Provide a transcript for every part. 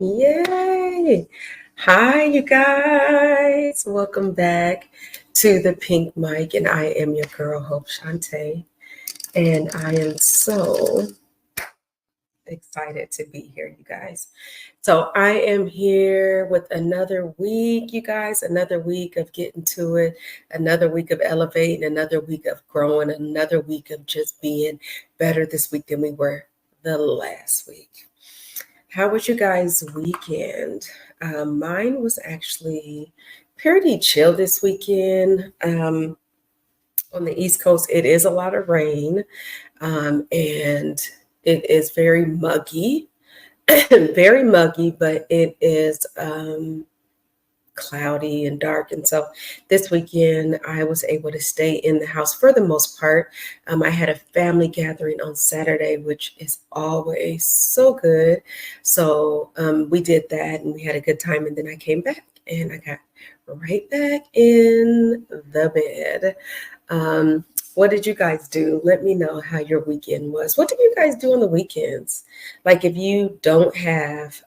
Yay! Hi, you guys. Welcome back to the Pink Mic, and I am your girl, Hope Shantae. And I am so excited to be here, you guys. So I am here with another week, you guys, another week of getting to it, another week of elevating, another week of growing, another week of just being better this week than we were the last week. How was you guys' weekend? Mine was actually pretty chill this weekend. On the East Coast, it is a lot of rain, and it is very muggy, very muggy, but it is cloudy and dark. And so this weekend, I was able to stay in the house for the most part. I had a family gathering on Saturday, which is always so good. So we did that and we had a good time. And then I came back and I got right back in the bed. What did you guys do? Let me know how your weekend was. What do you guys do on the weekends? Like if you don't have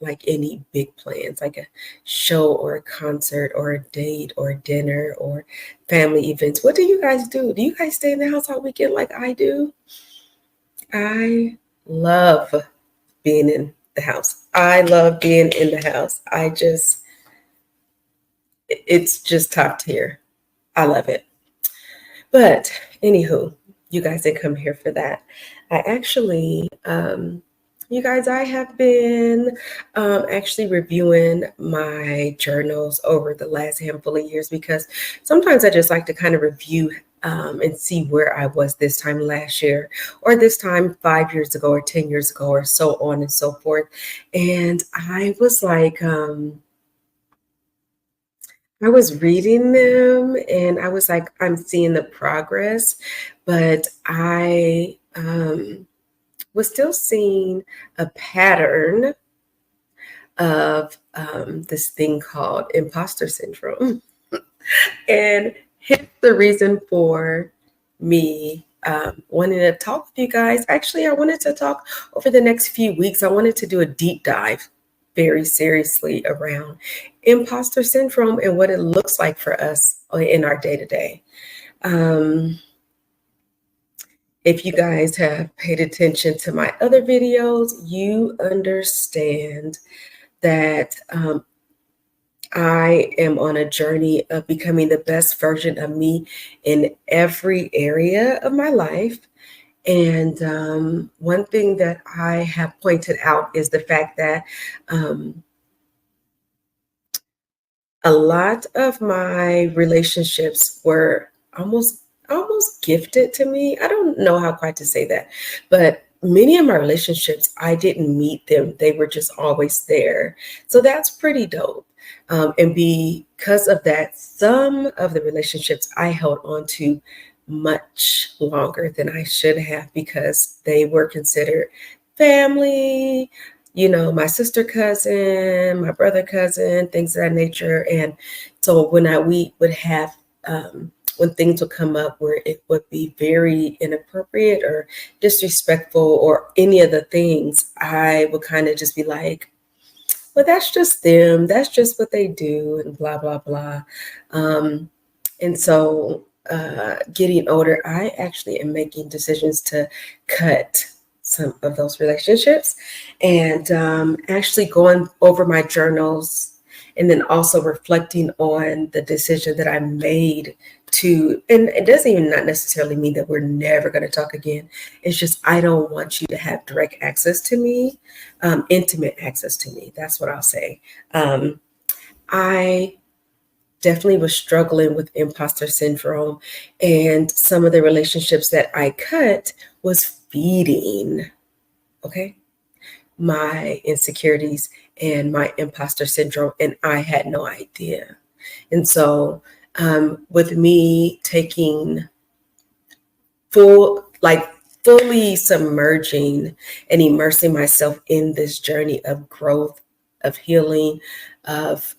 like any big plans, like a show or a concert or a date or dinner or family events, what do you guys do? Do you guys stay in the house all weekend like I do? I love being in the house. I love being in the house. It's just top tier. I love it. But anywho, you guys didn't come here for that. I actually, you guys, I have been actually reviewing my journals over the last handful of years because sometimes I just like to kind of review and see where I was this time last year or this time 5 years ago or 10 years ago or so on and so forth. And I was like, I was reading them and I was like, I'm seeing the progress, but I was still seeing a pattern of this thing called imposter syndrome. And here's the reason for me wanting to talk with you guys. Actually, I wanted to talk over the next few weeks. I wanted to do a deep dive very seriously around imposter syndrome and what it looks like for us in our day-to-day. If you guys have paid attention to my other videos, you understand that I am on a journey of becoming the best version of me in every area of my life. And one thing that I have pointed out is the fact that a lot of my relationships were almost gifted to me. I don't know how quite to say that, but many of my relationships, I didn't meet them. They were just always there. So that's pretty dope. And because of that, some of the relationships I held on to much longer than I should have because they were considered family, my sister cousin, my brother cousin, things of that nature. And so we would have, when things would come up where it would be very inappropriate or disrespectful or any of the things, I would kind of just be like, well, that's just them. That's just what they do and blah, blah, blah. And so getting older, I actually am making decisions to cut some of those relationships and actually going over my journals and then also reflecting on the decision that I made and it doesn't even not necessarily mean that we're never going to talk again. It's just, I don't want you to have direct access to me, intimate access to me. That's what I'll say. I definitely was struggling with imposter syndrome, and some of the relationships that I cut was feeding, my insecurities and my imposter syndrome, and I had no idea. And so with me taking fully submerging and immersing myself in this journey of growth, of healing, of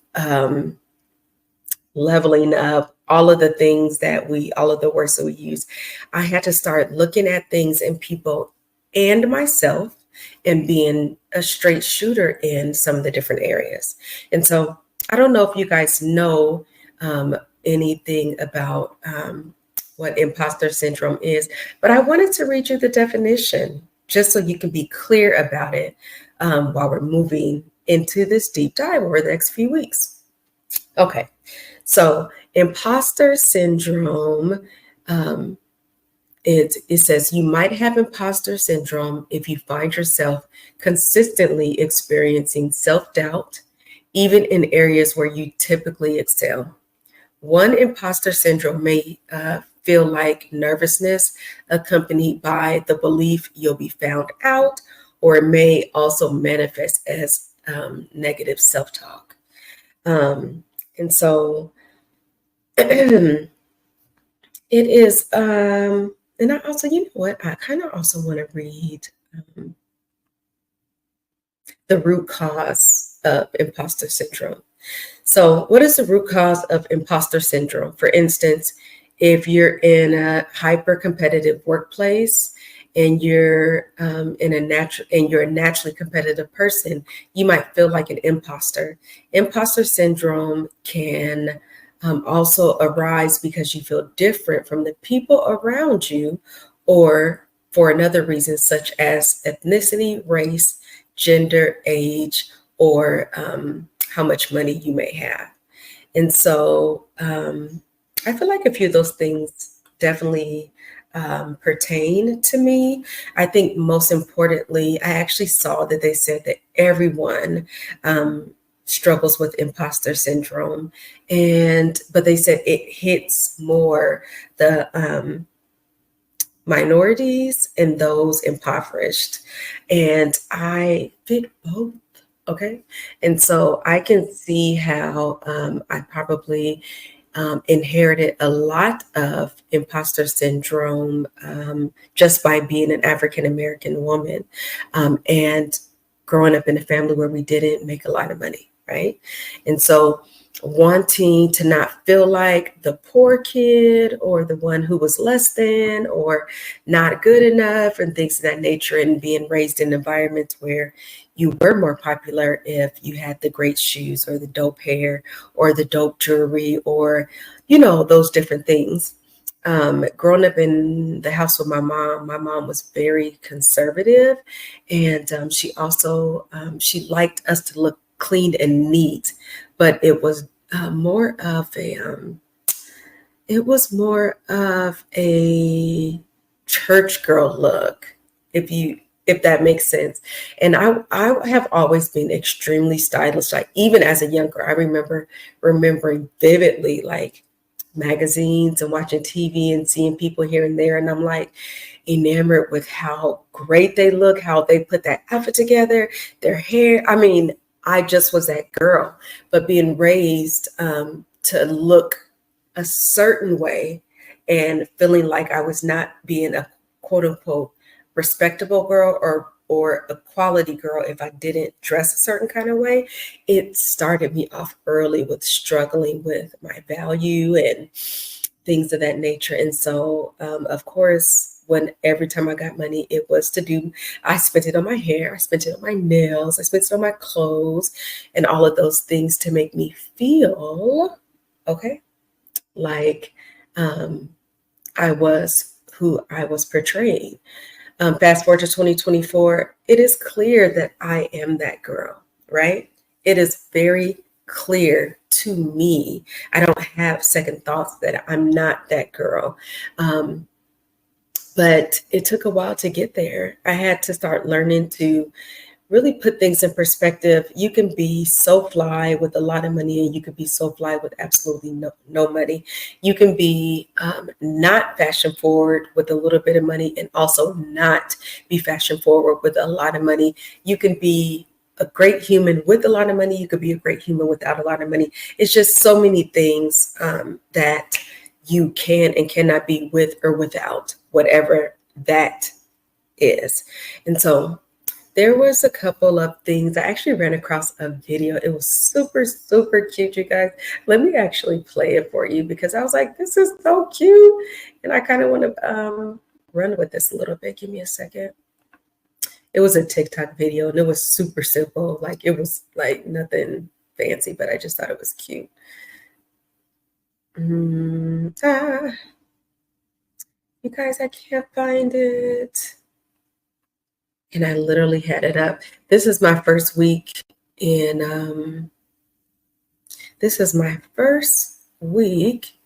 leveling up, all of the words that we use, I had to start looking at things and people and myself and being a straight shooter in some of the different areas. And so I don't know if you guys know anything about what imposter syndrome is, but I wanted to read you the definition just so you can be clear about it while we're moving into this deep dive over the next few weeks. Okay, so imposter syndrome, it says you might have imposter syndrome if you find yourself consistently experiencing self-doubt, even in areas where you typically excel. One, imposter syndrome may feel like nervousness accompanied by the belief you'll be found out, or it may also manifest as negative self-talk. And so it is, and I also, you know what, I kind of also want to read the root cause of imposter syndrome. So, what is the root cause of imposter syndrome? For instance, if you're in a hyper competitive workplace and you're you're a naturally competitive person, you might feel like an imposter. Imposter syndrome can also arise because you feel different from the people around you, or for another reason, such as ethnicity, race, gender, age, or how much money you may have. And so I feel like a few of those things definitely pertain to me. I think most importantly, I actually saw that they said that everyone struggles with imposter syndrome, but they said it hits more the minorities and those impoverished, and I fit both. Okay. And so I can see how I probably inherited a lot of imposter syndrome just by being an African American woman and growing up in a family where we didn't make a lot of money, right? And so wanting to not feel like the poor kid or the one who was less than or not good enough and things of that nature, and being raised in environments where you were more popular if you had the great shoes or the dope hair or the dope jewelry or, you know, those different things. Growing up in the house with my mom was very conservative, and she also she liked us to look clean and neat, but it was more of a church girl look, if that makes sense. And I have always been extremely stylish. Like even as a young girl, I remember remembering vividly like magazines and watching TV and seeing people here and there. And I'm like enamored with how great they look, how they put that outfit together, their hair. I mean, I just was that girl, but being raised to look a certain way and feeling like I was not being a quote unquote respectable girl or a quality girl if I didn't dress a certain kind of way, it started me off early with struggling with my value and things of that nature. And so, of course, when every time I got money, it was I spent it on my hair, I spent it on my nails, I spent it on my clothes, and all of those things to make me feel okay, like I was who I was portraying. Fast forward to 2024, it is clear that I am that girl, right? It is very clear to me. I don't have second thoughts that I'm not that girl. But it took a while to get there. I had to start learning to really put things in perspective. You can be so fly with a lot of money, and you can be so fly with absolutely no money. You can be not fashion forward with a little bit of money and also not be fashion forward with a lot of money. You can be a great human with a lot of money. You could be a great human without a lot of money. It's just so many things that you can and cannot be with or without, whatever that is. And so there was a couple of things. I actually ran across a video. It was super, super cute, you guys. Let me actually play it for you because I was like, this is so cute. And I kind of want to run with this a little bit. Give me a second. It was a TikTok video and it was super simple. Like it was like nothing fancy, but I just thought it was cute. Ah, you guys, I can't find it. And I literally had it up. This is my first week in this is my first week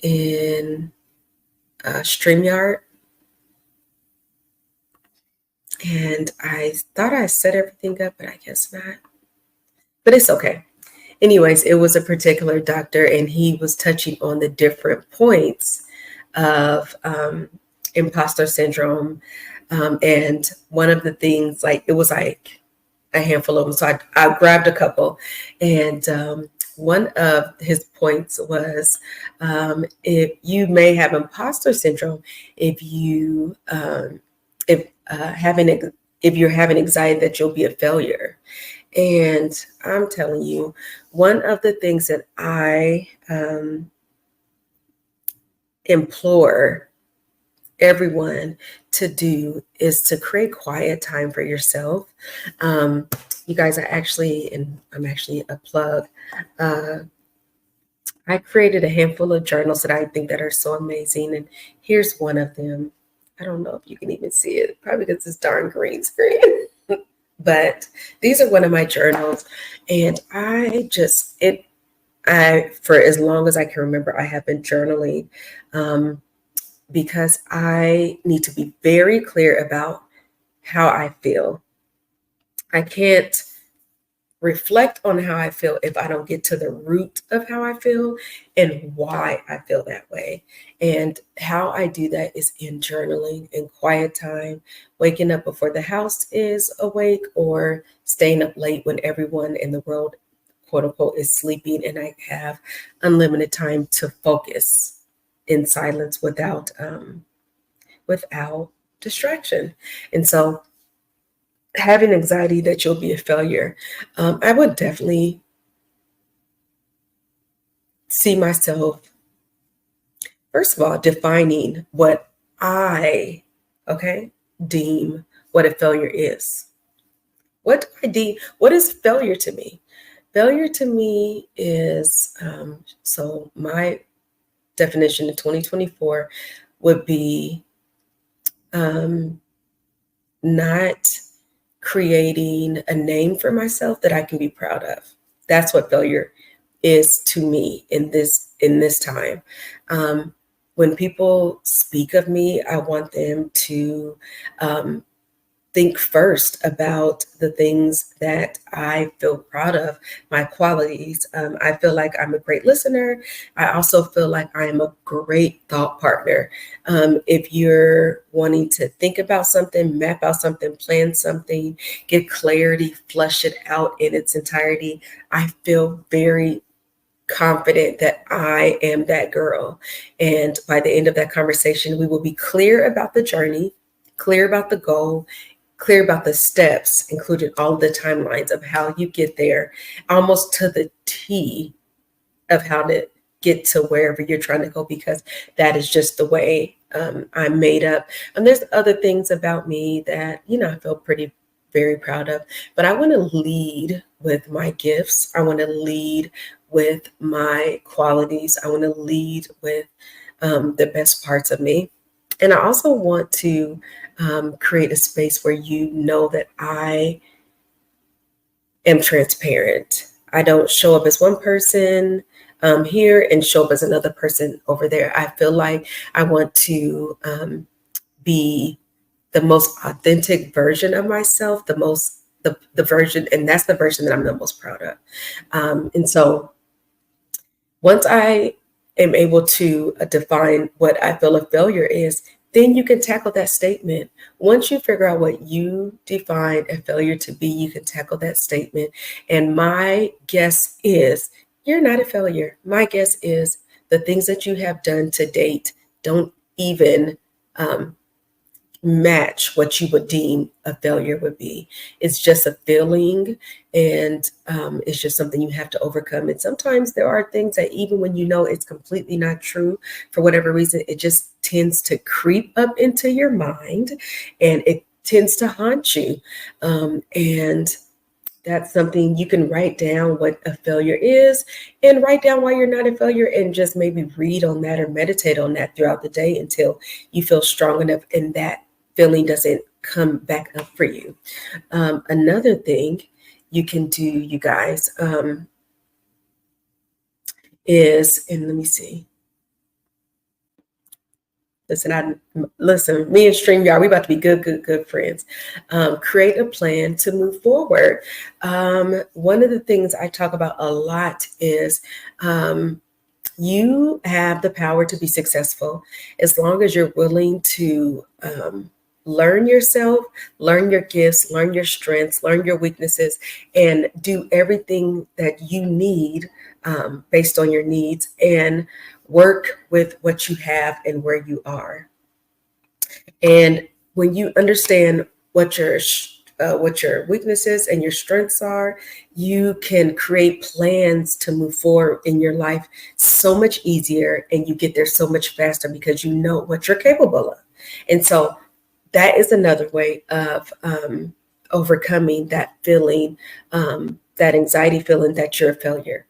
in StreamYard. And I thought I set everything up, but I guess not. But it's okay. Anyways, it was a particular doctor, and he was touching on the different points of imposter syndrome. And one of the things, like, it was like a handful of them. So I grabbed a couple. And one of his points was if you may have imposter syndrome if you if having if you're having anxiety that you'll be a failure. And I'm telling you, one of the things that I implore everyone to do is to create quiet time for yourself. You guys are actually, and I'm actually a plug. I created a handful of journals that I think that are so amazing, and here's one of them. I don't know if you can even see it, probably because it's darn green screen. But these are one of my journals, and I for as long as I can remember, I have been journaling because I need to be very clear about how I feel. I can't reflect on how I feel if I don't get to the root of how I feel and why I feel that way. And how I do that is in journaling, in quiet time, waking up before the house is awake, or staying up late when everyone in the world, quote unquote, is sleeping, and I have unlimited time to focus in silence without distraction. And so having anxiety that you'll be a failure, I would definitely see myself, first of all, defining what I, okay, deem what a failure is. What do I deem? What is failure to me? Failure to me is, so my definition in 2024 would be not creating a name for myself that I can be proud of. That's what failure is to me in this time. When people speak of me, I want them to think first about the things that I feel proud of, my qualities. I feel like I'm a great listener. I also feel like I am a great thought partner. If you're wanting to think about something, map out something, plan something, get clarity, flush it out in its entirety, I feel very confident that I am that girl. And by the end of that conversation, we will be clear about the journey, clear about the goal, clear about the steps, including all of the timelines of how you get there, almost to the T of how to get to wherever you're trying to go, because that is just the way I'm made up. And there's other things about me that, I feel very proud of, but I want to lead with my gifts. I want to lead with my qualities. I want to lead with the best parts of me. And I also want to create a space where you know that I am transparent. I don't show up as one person here and show up as another person over there. I feel like I want to be the most authentic version of myself, the version, and that's the version that I'm the most proud of. And so once I am able to define what I feel a failure is, then you can tackle that statement. Once you figure out what you define a failure to be, you can tackle that statement. And my guess is you're not a failure. My guess is the things that you have done to date don't even match what you would deem a failure would be. It's just a feeling, and it's just something you have to overcome. And sometimes there are things that even when you know it's completely not true, for whatever reason, it just tends to creep up into your mind, and it tends to haunt you. And that's something you can write down what a failure is, and write down why you're not a failure, and just maybe read on that or meditate on that throughout the day until you feel strong enough and that feeling doesn't come back up for you. Another thing you can do, you guys, is, and let me see. Listen, me and StreamYard, we about to be good friends. Create a plan to move forward. One of the things I talk about a lot is you have the power to be successful as long as you're willing to learn yourself, learn your gifts, learn your strengths, learn your weaknesses, and do everything that you need based on your needs, and work with what you have and where you are. And when you understand what your weaknesses and your strengths are, you can create plans to move forward in your life so much easier, and you get there so much faster because you know what you're capable of. And so that is another way of overcoming that feeling, that anxiety feeling that you're a failure.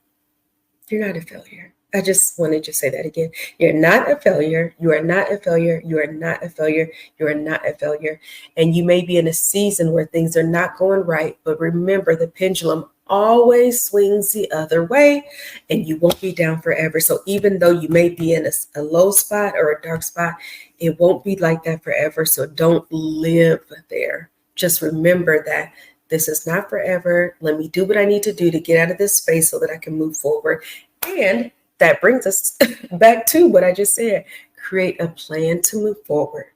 You're not a failure. I just wanted to say that again. You're not a failure. You are not a failure. You are not a failure. You are not a failure. And you may be in a season where things are not going right, but remember, the pendulum always swings the other way, and you won't be down forever. So even though you may be in a low spot or a dark spot, it won't be like that forever. So don't live there. Just remember that this is not forever. Let me do what I need to do to get out of this space so that I can move forward. And that brings us back to what I just said. Create a plan to move forward.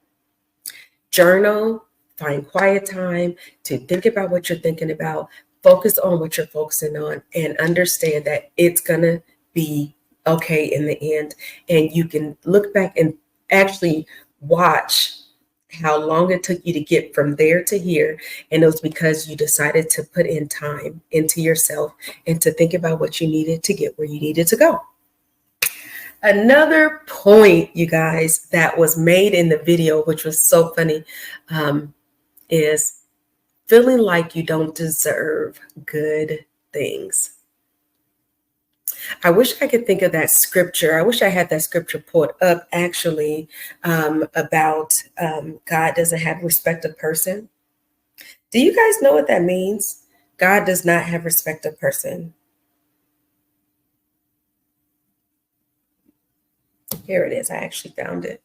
Journal, find quiet time to think about what you're thinking about, focus on what you're focusing on, and understand that it's going to be okay in the end. And you can look back and actually watch how long it took you to get from there to here. And it was because you decided to put in time into yourself and to think about what you needed to get where you needed to go. Another point, you guys, that was made in the video, which was so funny, is feeling like you don't deserve good things. I wish I could think of that scripture. I wish I had that scripture pulled up, actually, about God doesn't have respect of person. Do you guys know what that means? God does not have respect of person. Here it is. I actually found it.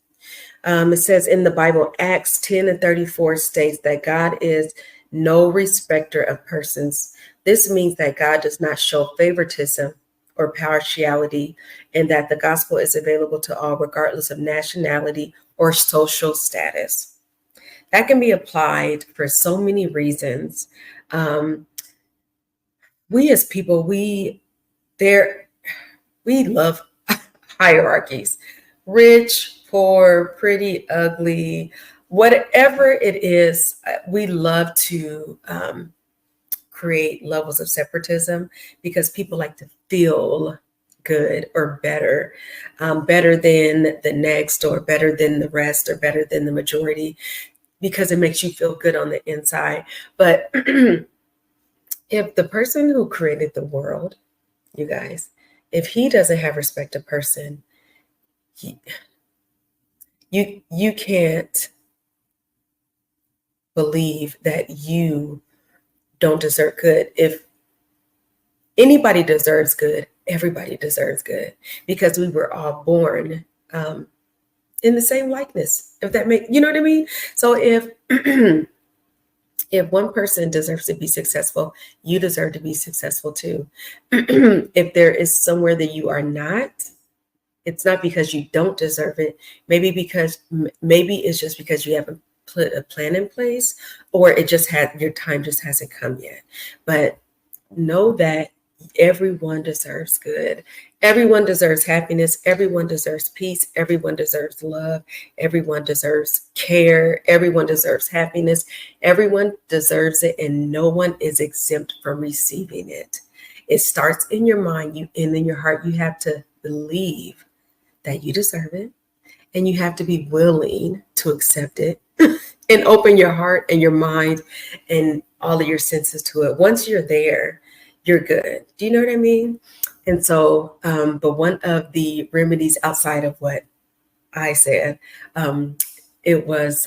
It says in the Bible, Acts 10:34 states that God is no respecter of persons. This means that God does not show favoritism or partiality, and that the gospel is available to all, regardless of nationality or social status. That can be applied for so many reasons. We as people, we love hierarchies. Rich, poor, pretty, ugly, whatever it is, we love to create levels of separatism because people like to feel good or better, better than the next, or better than the rest, or better than the majority, because it makes you feel good on the inside. But if the person who created the world, you guys, if he doesn't have respect of person, you can't believe that you don't deserve good. If anybody deserves good, everybody deserves good, because we were all born in the same likeness. If that makes, you know what I mean? So if if one person deserves to be successful, you deserve to be successful too. If there is somewhere that you are not, it's not because you don't deserve it. Maybe it's just because you haven't put a plan in place, or it just had, your time just hasn't come yet. But know that everyone deserves good. Everyone deserves happiness. Everyone deserves peace. Everyone deserves love. Everyone deserves care. Everyone deserves happiness. Everyone deserves it, and no one is exempt from receiving it. It starts in your mind, and in your heart. You have to believe that you deserve it, and you have to be willing to accept it. and open your heart and your mind and all of your senses to it. Once you're there, you're good. Do you know what I mean? And so, but one of the remedies outside of what I said, um, it was,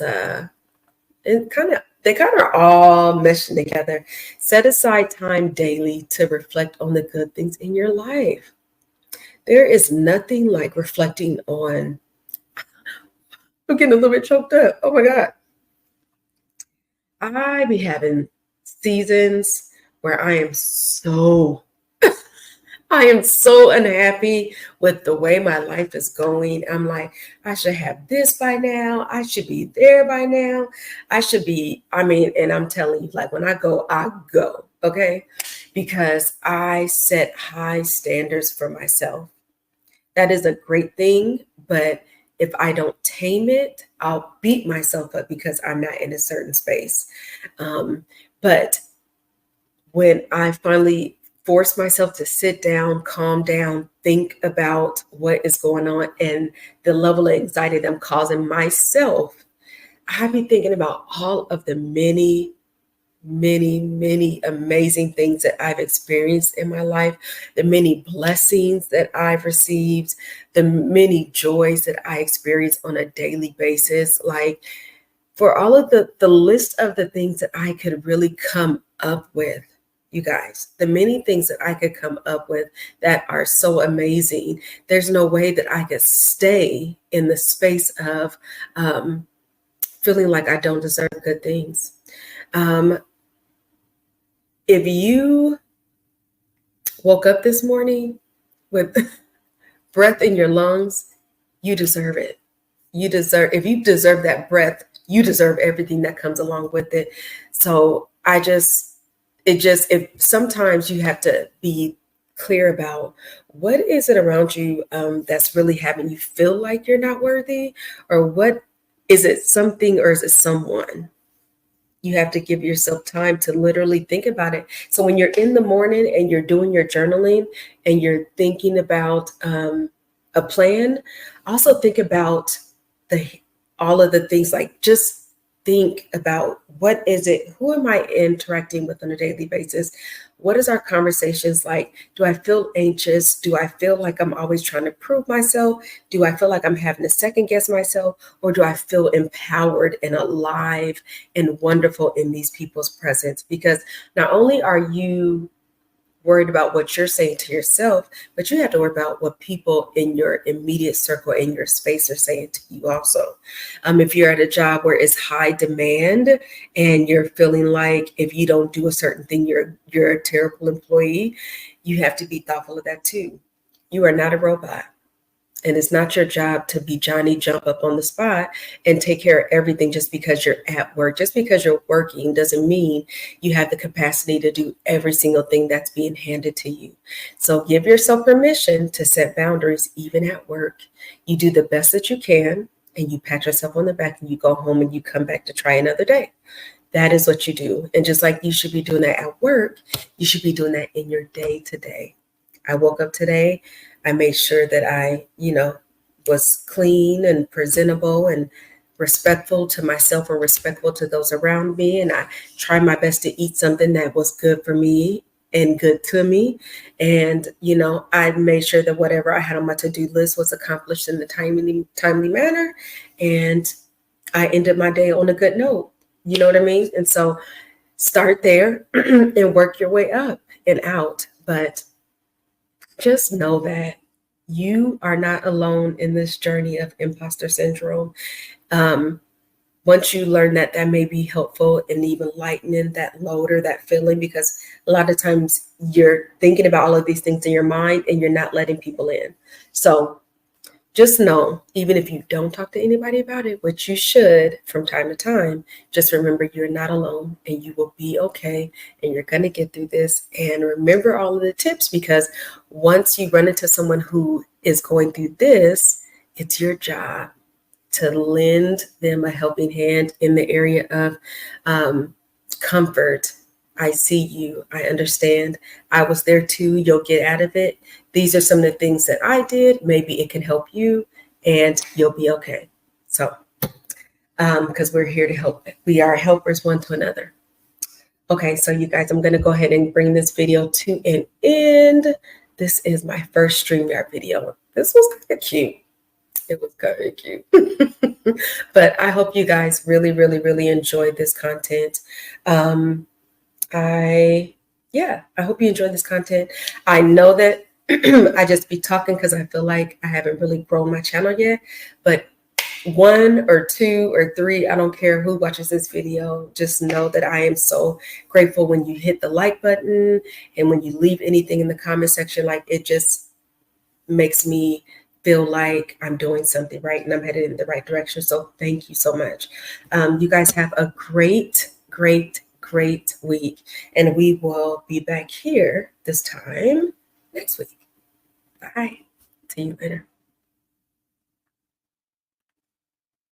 they kind of all meshing together. Set aside time daily to reflect on the good things in your life. There is nothing like reflecting on. I'm getting a little bit choked up. Oh my God. I be having seasons where I am so unhappy with the way my life is going. I'm like, I should have this by now. I should be there by now. I mean, and I'm telling you, like when I go, okay? Because I set high standards for myself. That is a great thing, but if I don't tame it, I'll beat myself up because I'm not in a certain space. But when I finally force myself to sit down, calm down, think about what is going on and the level of anxiety that I'm causing myself, I be thinking about all of the many amazing things that I've experienced in my life, the many blessings that I've received, the many joys that I experience on a daily basis. Like for all of the list of the things that I could really come up with, you guys, the many things that I could come up with that are so amazing. There's no way that I could stay in the space of feeling like I don't deserve good things. Um, if you woke up this morning with breath in your lungs, you deserve it. If you deserve that breath, you deserve everything that comes along with it. So if sometimes you have to be clear about what is it around you that's really having you feel like you're not worthy, or what is it something or is it someone? You have to give yourself time to literally think about it. So when you're in the morning and you're doing your journaling and you're thinking about a plan, also think about the all of the things, like just think about who am I interacting with on a daily basis? What is our conversations like? Do I feel anxious? Do I feel like I'm always trying to prove myself? Do I feel like I'm having to second guess myself? Or do I feel empowered and alive and wonderful in these people's presence? Because not only are you worried about what you're saying to yourself, but you have to worry about what people in your immediate circle, in your space, are saying to you also. If you're at a job where it's high demand and you're feeling like if you don't do a certain thing, you're a terrible employee, you have to be thoughtful of that too. You are not a robot. And it's not your job to be Johnny jump up on the spot and take care of everything just because you're at work. Just because you're working doesn't mean you have the capacity to do every single thing that's being handed to you. So give yourself permission to set boundaries, even at work. You do the best that you can and you pat yourself on the back and you go home and you come back to try another day. That is what you do. And just like you should be doing that at work, you should be doing that in your day to day. I woke up today. I made sure that I, was clean and presentable and respectful to myself and respectful to those around me. And I tried my best to eat something that was good for me and good to me. And, I made sure that whatever I had on my to-do list was accomplished in a timely manner. And I ended my day on a good note. You know what I mean? And so start there and work your way up and out. But just know that you are not alone in this journey of imposter syndrome. Once you learn that, that may be helpful in even lightening that load or that feeling, because a lot of times you're thinking about all of these things in your mind and you're not letting people in. So just know, even if you don't talk to anybody about it, which you should from time to time, just remember you're not alone and you will be okay and you're going to get through this. And remember all of the tips, because once you run into someone who is going through this, it's your job to lend them a helping hand in the area of comfort. I see you. I understand. I was there too. You'll get out of it. These are some of the things that I did. Maybe it can help you and you'll be okay. So because we're here to help. We are helpers one to another. Okay, so you guys, I'm going to go ahead and bring this video to an end. This is my first StreamYard video. This was kind of cute. It was kind of cute. But I hope you guys really, really, really enjoyed this content. I hope you enjoyed this content. I know that I just be talking because I feel like I haven't really grown my channel yet, but 1 or 2 or 3, I don't care who watches this video, just know that I am so grateful when you hit the like button and when you leave anything in the comment section. Like, it just makes me feel like I'm doing something right and I'm headed in the right direction. So thank you so much. You guys have a great, great, great week, and we will be back here this time next week. Bye. See you later.